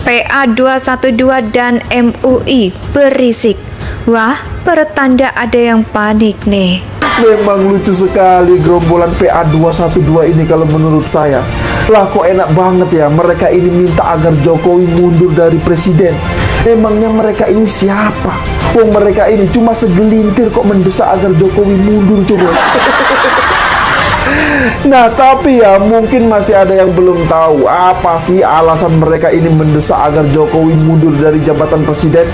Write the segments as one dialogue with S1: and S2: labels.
S1: PA212 dan MUI berisik. Wah, pertanda ada yang panik nih.
S2: Memang lucu sekali gerombolan PA212 ini kalau menurut saya. Lah kok enak banget ya, mereka ini minta agar Jokowi mundur dari presiden. Emangnya mereka ini siapa? Oh, mereka ini cuma segelintir kok mendesak agar Jokowi mundur coba. Nah, tapi ya mungkin masih ada yang belum tahu apa sih alasan mereka ini mendesak agar Jokowi mundur dari jabatan presiden.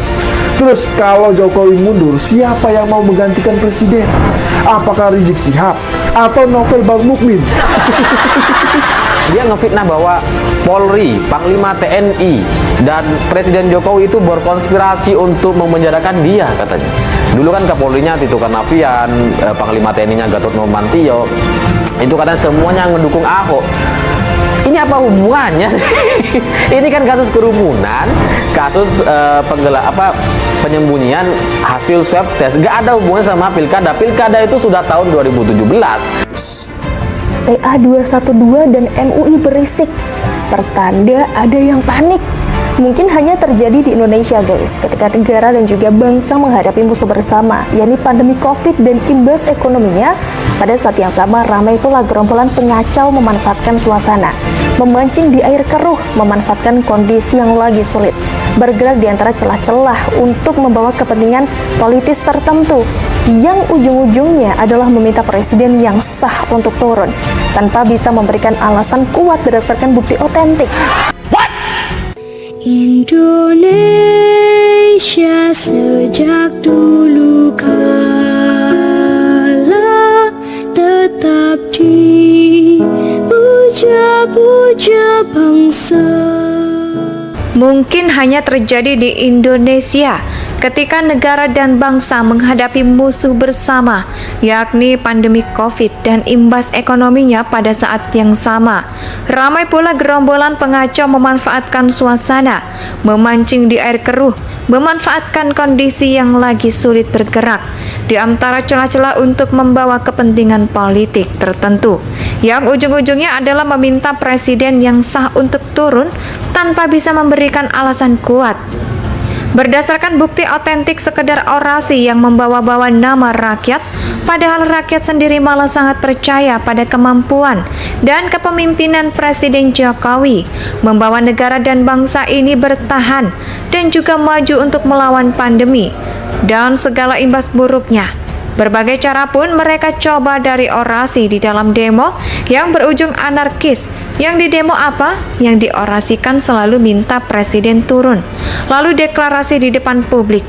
S2: Terus kalau Jokowi mundur, siapa yang mau menggantikan presiden? Apakah Rizik Syihab atau Novel Bang Mukmin?
S3: Dia ngefitnah bahwa Polri, Panglima TNI, dan Presiden Jokowi itu berkonspirasi untuk memenjarakan dia katanya. Dulu kan Kapolrinya Tito Karnavian, Panglima TNI-nya Gatot Nurmantio, itu katanya semuanya mendukung Ahok. Ini apa hubungannya sih? Ini kan kasus kerumunan, kasus penyembunyian hasil swab test. Gak ada hubungannya sama pilkada. Pilkada itu sudah tahun 2017.
S4: PA212 dan MUI berisik. Pertanda ada yang panik. Mungkin hanya terjadi di Indonesia guys, ketika negara dan juga bangsa menghadapi musuh bersama, yakni pandemi COVID dan imbas ekonominya. Pada saat yang sama, ramai pula gerombolan pengacau memanfaatkan suasana, memancing di air keruh, memanfaatkan kondisi yang lagi sulit, bergerak di antara celah-celah untuk membawa kepentingan politis tertentu, yang ujung-ujungnya adalah meminta presiden yang sah untuk turun, tanpa bisa memberikan alasan kuat berdasarkan bukti otentik.
S5: Indonesia sejak dulu kala tetap dipuja-puja bangsa.
S1: Mungkin hanya terjadi di Indonesia ketika negara dan bangsa menghadapi musuh bersama, yakni pandemi COVID dan imbas ekonominya pada saat yang sama. Ramai pula gerombolan pengacau memanfaatkan suasana, memancing di air keruh, memanfaatkan kondisi yang lagi sulit bergerak di antara celah-celah untuk membawa kepentingan politik tertentu, yang ujung-ujungnya adalah meminta presiden yang sah untuk turun tanpa bisa memberikan alasan kuat. Berdasarkan bukti otentik sekedar orasi yang membawa-bawa nama rakyat, padahal rakyat sendiri malah sangat percaya pada kemampuan dan kepemimpinan Presiden Jokowi membawa negara dan bangsa ini bertahan dan juga maju untuk melawan pandemi dan segala imbas buruknya. Berbagai cara pun mereka coba, dari orasi di dalam demo yang berujung anarkis. Yang di demo apa? Yang diorasikan selalu minta presiden turun, lalu deklarasi di depan publik,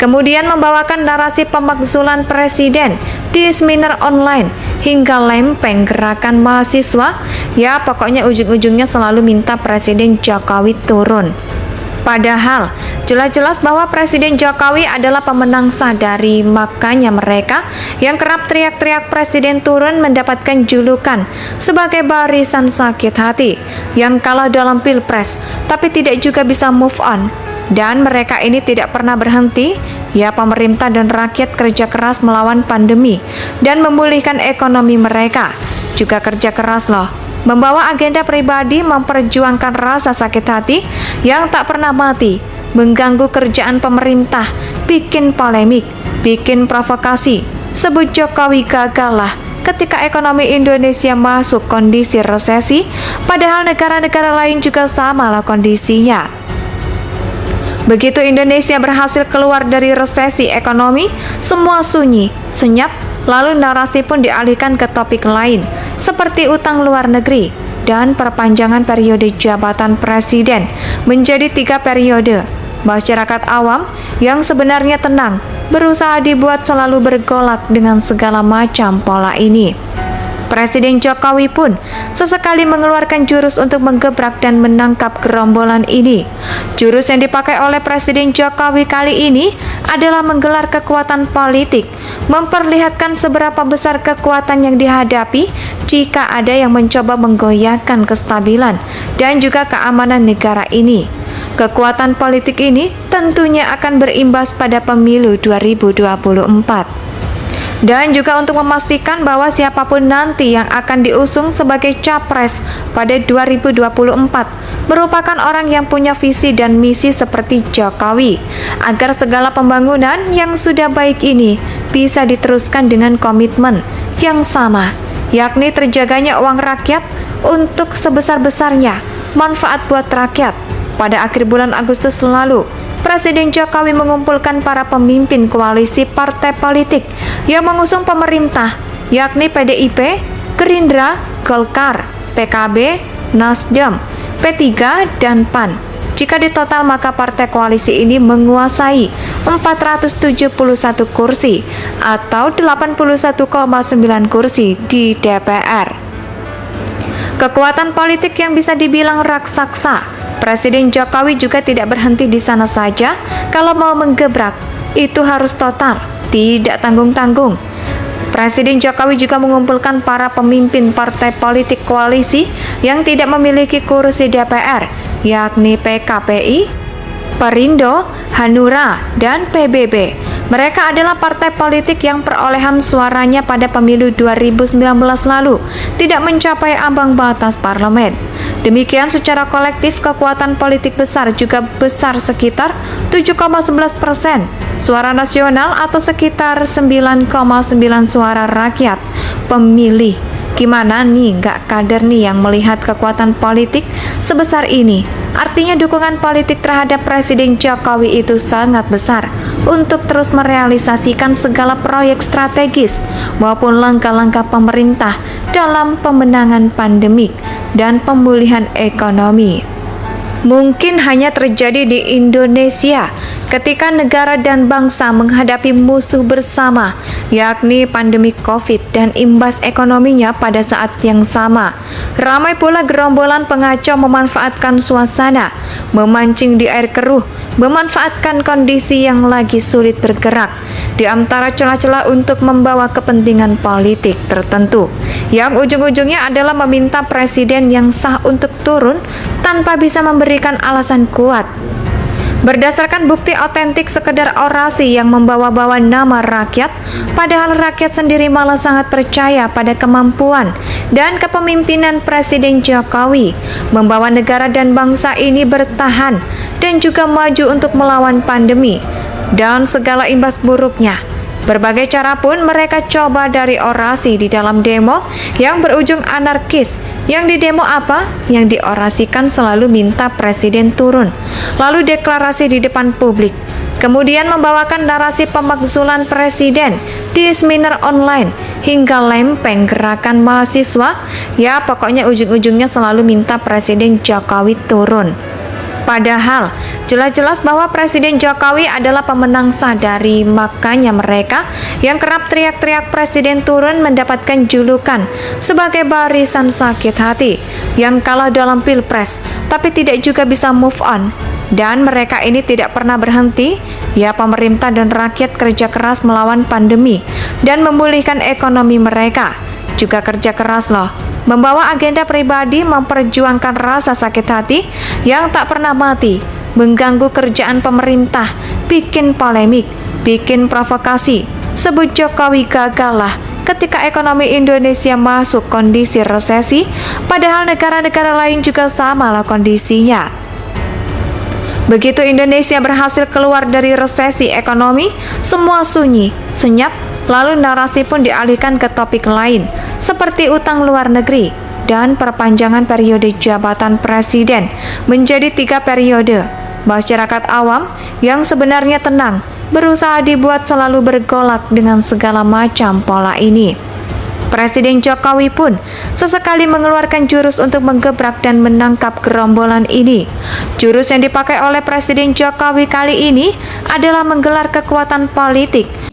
S1: kemudian membawakan narasi pemakzulan presiden di seminar online, hingga lempeng gerakan mahasiswa. Ya pokoknya ujung-ujungnya selalu minta presiden Jokowi turun. Padahal jelas-jelas bahwa Presiden Jokowi adalah pemenang sadari, makanya mereka yang kerap teriak-teriak presiden turun mendapatkan julukan sebagai barisan sakit hati yang kalah dalam pilpres tapi tidak juga bisa move on. Dan mereka ini tidak pernah berhenti, ya pemerintah dan rakyat kerja keras melawan pandemi dan memulihkan ekonomi mereka. Juga kerja keras loh, membawa agenda pribadi, memperjuangkan rasa sakit hati yang tak pernah mati, mengganggu kerjaan pemerintah, bikin polemik, bikin provokasi. Sebut Jokowi gagal lah ketika ekonomi Indonesia masuk kondisi resesi, padahal negara-negara lain juga sama lah kondisinya. Begitu Indonesia berhasil keluar dari resesi ekonomi, semua sunyi, senyap, lalu narasi pun dialihkan ke topik lain, seperti utang luar negeri dan perpanjangan periode jabatan presiden menjadi 3 periode. Masyarakat awam yang sebenarnya tenang berusaha dibuat selalu bergolak dengan segala macam pola ini. Presiden Jokowi pun sesekali mengeluarkan jurus untuk menggebrak dan menangkap gerombolan ini. Jurus yang dipakai oleh Presiden Jokowi kali ini adalah menggelar kekuatan politik, memperlihatkan seberapa besar kekuatan yang dihadapi jika ada yang mencoba menggoyahkan kestabilan dan juga keamanan negara ini. Kekuatan politik ini tentunya akan berimbas pada pemilu 2024. dan juga untuk memastikan bahwa siapapun nanti yang akan diusung sebagai capres pada 2024 merupakan orang yang punya visi dan misi seperti Jokowi, agar segala pembangunan yang sudah baik ini bisa diteruskan dengan komitmen yang sama, yakni terjaganya uang rakyat untuk sebesar-besarnya manfaat buat rakyat. Pada akhir bulan Agustus lalu, Presiden Jokowi mengumpulkan para pemimpin koalisi partai politik yang mengusung pemerintah, yakni PDIP, Gerindra, Golkar, PKB, Nasdem, P3, dan PAN. Jika ditotal maka partai koalisi ini menguasai 471 kursi atau 81,9 kursi di DPR. Kekuatan politik yang bisa dibilang raksasa. Presiden Jokowi juga tidak berhenti di sana saja. Kalau mau menggebrak, itu harus total, tidak tanggung-tanggung. Presiden Jokowi juga mengumpulkan para pemimpin partai politik koalisi yang tidak memiliki kursi DPR, yakni PKPI, Perindo, Hanura, dan PBB. Mereka adalah partai politik yang perolehan suaranya pada pemilu 2019 lalu tidak mencapai ambang batas parlemen. Demikian secara kolektif kekuatan politik besar juga besar sekitar 7,11% suara nasional atau sekitar 9,9 suara rakyat pemilih. Gimana nih nggak kader nih yang melihat kekuatan politik sebesar ini? Artinya dukungan politik terhadap Presiden Jokowi itu sangat besar untuk terus merealisasikan segala proyek strategis maupun langkah-langkah pemerintah dalam pemenangan pandemik dan pemulihan ekonomi. Mungkin hanya terjadi di Indonesia ketika negara dan bangsa menghadapi musuh bersama, yakni pandemi COVID dan imbas ekonominya pada saat yang sama. Ramai pula gerombolan pengacau memanfaatkan suasana, memancing di air keruh, memanfaatkan kondisi yang lagi sulit bergerak, di antara celah-celah untuk membawa kepentingan politik tertentu, yang ujung-ujungnya adalah meminta presiden yang sah untuk turun tanpa bisa memberikan alasan kuat. Berdasarkan bukti otentik sekedar orasi yang membawa-bawa nama rakyat, padahal rakyat sendiri malah sangat percaya pada kemampuan dan kepemimpinan Presiden Jokowi membawa negara dan bangsa ini bertahan dan juga maju untuk melawan pandemi dan segala imbas buruknya. Berbagai cara pun mereka coba, dari orasi di dalam demo yang berujung anarkis. Yang di demo apa? Yang diorasikan selalu minta presiden turun, lalu deklarasi di depan publik, kemudian membawakan narasi pemakzulan presiden di seminar online, hingga lempeng gerakan mahasiswa. Ya pokoknya ujung-ujungnya selalu minta Presiden Jokowi turun. Padahal jelas-jelas bahwa Presiden Jokowi adalah pemenang sadari, makanya mereka yang kerap teriak-teriak presiden turun mendapatkan julukan sebagai barisan sakit hati yang kalah dalam pilpres tapi tidak juga bisa move on. Dan mereka ini tidak pernah berhenti. Ya pemerintah dan rakyat kerja keras melawan pandemi dan memulihkan ekonomi mereka. Juga kerja keras loh, membawa agenda pribadi, memperjuangkan rasa sakit hati yang tak pernah mati, mengganggu kerjaan pemerintah, bikin polemik, bikin provokasi. Sebut Jokowi gagal lah ketika ekonomi Indonesia masuk kondisi resesi, padahal negara-negara lain juga sama lah kondisinya. Begitu Indonesia berhasil keluar dari resesi ekonomi, semua sunyi, senyap, lalu narasi pun dialihkan ke topik lain, seperti utang luar negeri dan perpanjangan periode jabatan presiden menjadi 3 periode. Masyarakat awam yang sebenarnya tenang berusaha dibuat selalu bergolak dengan segala macam pola ini. Presiden Jokowi pun sesekali mengeluarkan jurus untuk menggebrak dan menangkap gerombolan ini. Jurus yang dipakai oleh Presiden Jokowi kali ini adalah menggelar kekuatan politik